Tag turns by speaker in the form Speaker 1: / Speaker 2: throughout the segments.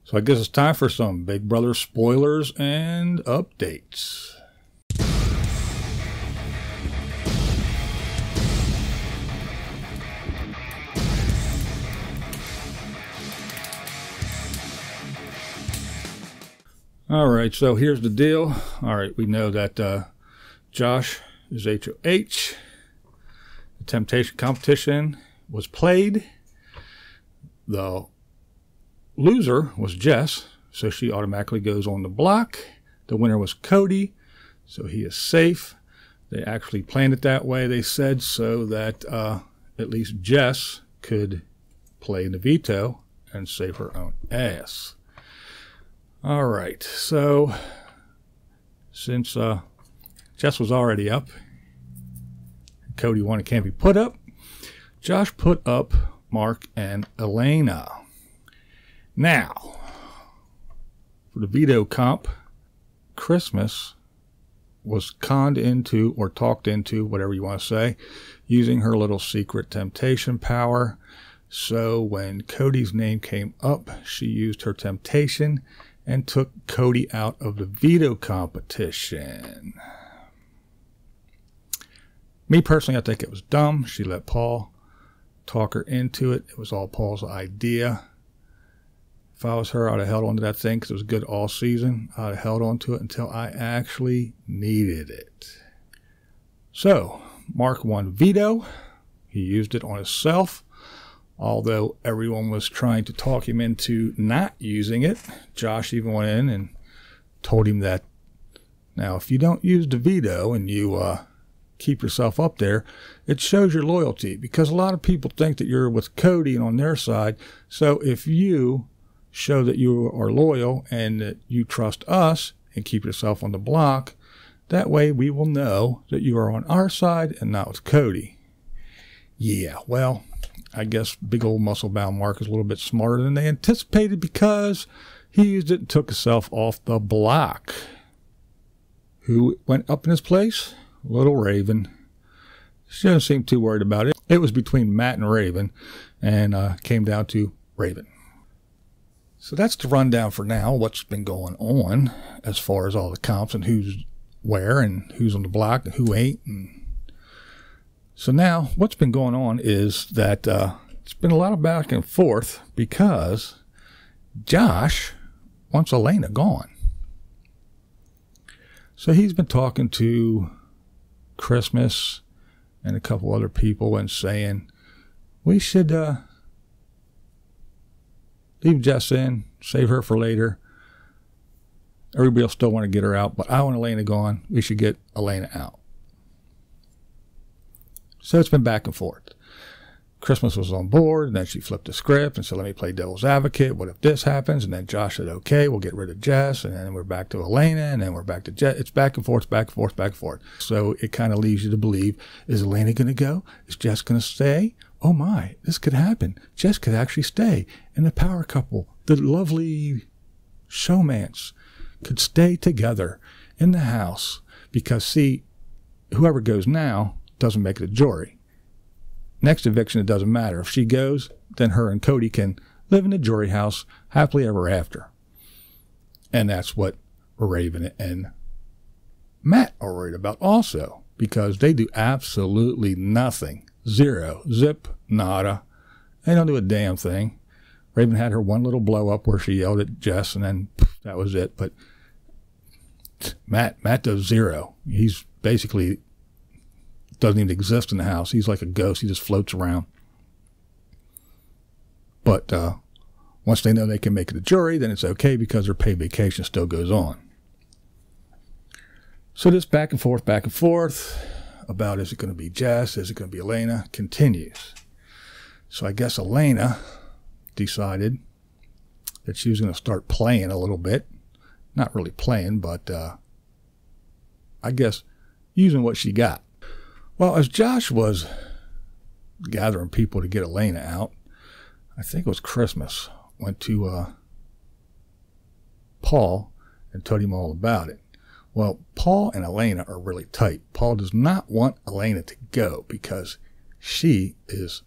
Speaker 1: So I guess it's time for some Big Brother spoilers and updates. All right, so here's the deal. All right, we know that Josh is HOH. The temptation competition was played. The loser was Jess, so she automatically goes on the block. The winner was Cody, so he is safe. They actually planned it that way, they said, so that at least Jess could play the veto and save her own ass. All right, so since Jess was already up, Cody won, it can't be put up, Josh put up Mark and Elana. Now, for the veto comp, Christmas was conned into, or talked into, whatever you want to say, using her little secret temptation power. So when Cody's name came up, she used her temptation and took Cody out of the veto competition. Me personally, I think it was dumb. She let Paul talk her into it. It was all Paul's idea. If I was her, I'd have held on to that thing because it was good all season. I'd have held on to it until I actually needed it. So, Mark won veto. He used it on himself. Although everyone was trying to talk him into not using it. Josh even went in and told him that, now, if you don't use the veto and you keep yourself up there, it shows your loyalty. Because a lot of people think that you're with Cody and on their side. So if you show that you are loyal and that you trust us and keep yourself on the block, that way we will know that you are on our side and not with Cody. Yeah, well, I guess big old muscle-bound Mark is a little bit smarter than they anticipated because he used it and took himself off the block. Who went up in his place? Little Raven. She doesn't seem too worried about it. It was between Matt and Raven, and came down to Raven. So that's the rundown for now, what's been going on as far as all the comps and who's where and who's on the block and who ain't. And so now what's been going on is that it's been a lot of back and forth because Josh wants Elana gone. So he's been talking to Christmas and a couple other people and saying, we should leave Jess in, save her for later. Everybody will still want to get her out, but I want Elana gone. We should get Elana out. So it's been back and forth. Christmas was on board, and then she flipped the script and said, let me play devil's advocate. What if this happens? And then Josh said, okay, we'll get rid of Jess. And then we're back to Elana, and then we're back to Jess. It's back and forth, back and forth, back and forth. So it kind of leaves you to believe, is Elana going to go? Is Jess going to stay? Oh my, this could happen. Jess could actually stay. And the power couple, the lovely showmance, could stay together in the house. Because, see, whoever goes now doesn't make it a jury. Next eviction, it doesn't matter. If she goes, then her and Cody can live in the jury house happily ever after. And that's what Raven and Matt are worried about also, because they do absolutely nothing. Zero. Zip. Nada. They don't do a damn thing. Raven had her one little blow up where she yelled at Jess, and then that was it. But Matt does zero. He's basically doesn't even exist in the house. He's like a ghost. He just floats around. But once they know they can make it a jury, then it's okay because their paid vacation still goes on. So this back and forth about is it going to be Jess, is it going to be Elana, continues. So I guess Elana decided that she was going to start playing a little bit. Not really playing, but I guess using what she got. Well, as Josh was gathering people to get Elana out, I think it was Christmas, went to Paul and told him all about it. Well, Paul and Elana are really tight. Paul does not want Elana to go because she is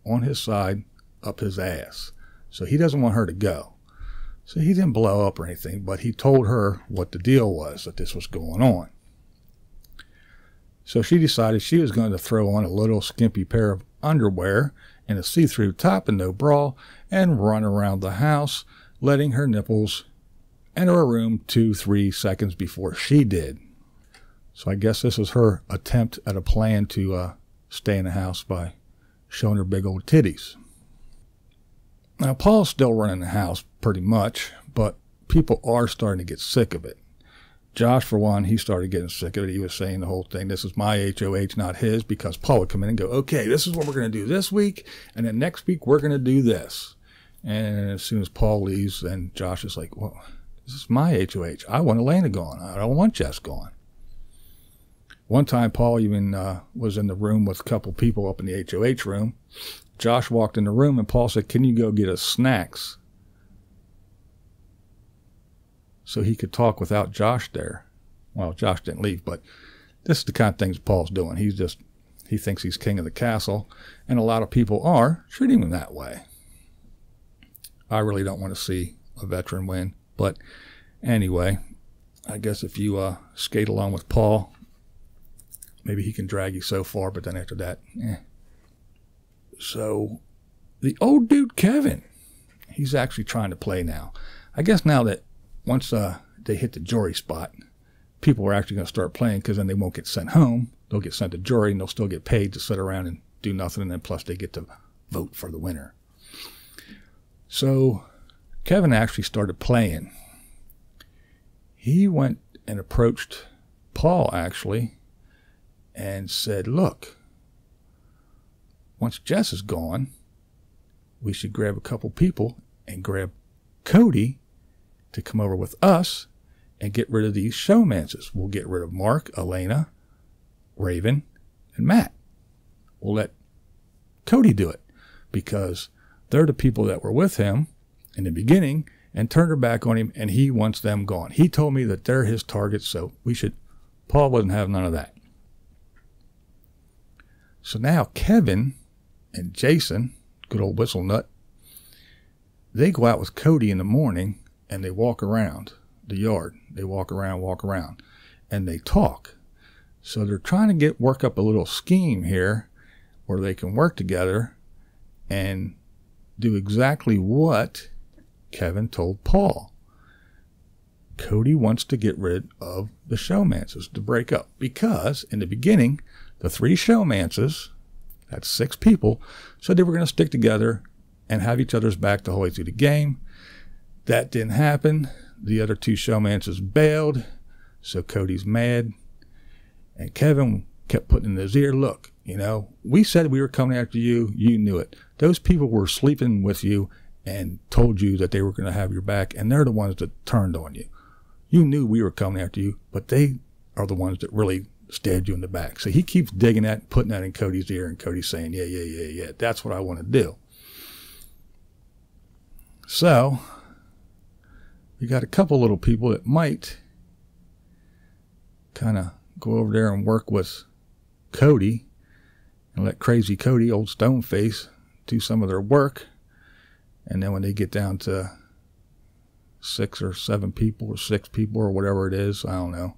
Speaker 1: on his side, up his ass. So he doesn't want her to go. So he didn't blow up or anything, but he told her what the deal was, that this was going on. So she decided she was going to throw on a little skimpy pair of underwear and a see-through top and no bra and run around the house, letting her nipples enter her room 2-3 seconds before she did. So I guess this is her attempt at a plan to stay in the house by showing her big old titties. Now, Paul's still running the house pretty much, but people are starting to get sick of it. Josh, for one, he started getting sick of it. He was saying the whole thing, this is my HOH, not his, because Paul would come in and go, okay, this is what we're going to do this week, and then next week we're going to do this. And as soon as Paul leaves, then Josh is like, well, this is my HOH. I want Elana gone. I don't want Jess gone. One time, Paul even was in the room with a couple people up in the HOH room. Josh walked in the room, and Paul said, can you go get us snacks? So he could talk without Josh there. Well, Josh didn't leave, but this is the kind of things Paul's doing. He thinks he's king of the castle, and a lot of people are treating him that way. I really don't want to see a veteran win, but anyway, I guess if you skate along with Paul, maybe he can drag you so far, but then after that, So the old dude Kevin, he's actually trying to play now. I guess now that once they hit the jury spot, people are actually going to start playing, because then they won't get sent home. They'll get sent to jury, and they'll still get paid to sit around and do nothing, and then plus they get to vote for the winner. So Kevin actually started playing. He went and approached Paul, actually, and said, look, once Jess is gone, we should grab a couple people and grab Cody to come over with us and get rid of these showmances. We'll get rid of Mark, Elana, Raven, and Matt. We'll let Cody do it, because they're the people that were with him in the beginning and turned their back on him, and he wants them gone. He told me that they're his targets, so Paul wasn't having none of that. So now Kevin and Jason, good old whistle nut, they go out with Cody in the morning and they walk around the yard. They walk around, and they talk. So they're trying to work up a little scheme here where they can work together and do exactly what Kevin told Paul. Cody wants to get rid of the showmances, to break up, because in the beginning, the 3 showmances, that's 6 people, said they were going to stick together and have each other's back the whole way through the game. That didn't happen. The other 2 showmances bailed, so Cody's mad. And Kevin kept putting in his ear, look, we said we were coming after you. You knew it. Those people were sleeping with you and told you that they were going to have your back, and they're the ones that turned on you. You knew we were coming after you, but they are the ones that really stabbed you in the back. So he keeps digging that and putting that in Cody's ear, and Cody's saying, yeah, that's what I want to do. So we got a couple little people that might kind of go over there and work with Cody and let crazy Cody, old Stoneface, do some of their work. And then when they get down to 6 or 7 people or 6 people or whatever it is, I don't know,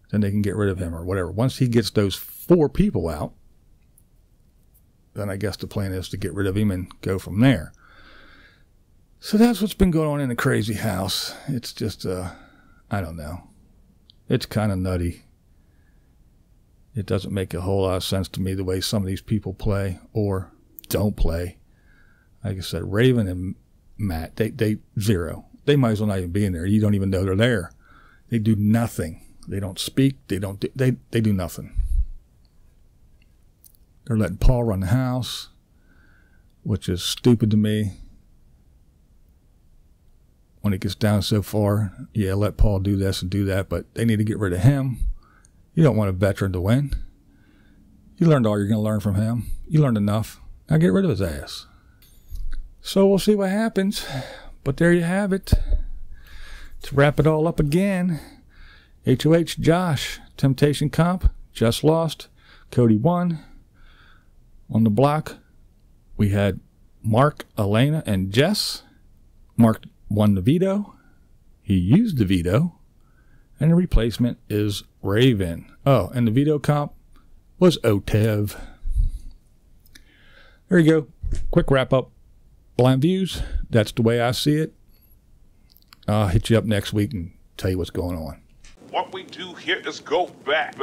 Speaker 1: then they can get rid of him or whatever. Once he gets those 4 people out, then I guess the plan is to get rid of him and go from there. So that's what's been going on in the crazy house. It's just, I don't know. It's kind of nutty. It doesn't make a whole lot of sense to me the way some of these people play or don't play. Like I said, Raven and Matt, they zero. They might as well not even be in there. You don't even know they're there. They do nothing. They don't speak. They do nothing. They're letting Paul run the house, which is stupid to me. When it gets down so far, yeah, let Paul do this and do that, but they need to get rid of him. You don't want a veteran to win. You learned all you're going to learn from him. You learned enough. Now get rid of his ass. So we'll see what happens. But there you have it. To wrap it all up again, HOH Josh, Temptation Comp, just lost. Cody won. On the block, we had Mark, Elana, and Jess. Mark won the veto. He used the veto. And the replacement is Raven. Oh, and the veto comp was Otev. There you go. Quick wrap up. Blind views. That's the way I see it. I'll hit you up next week and tell you what's going on.
Speaker 2: What we do here is go back.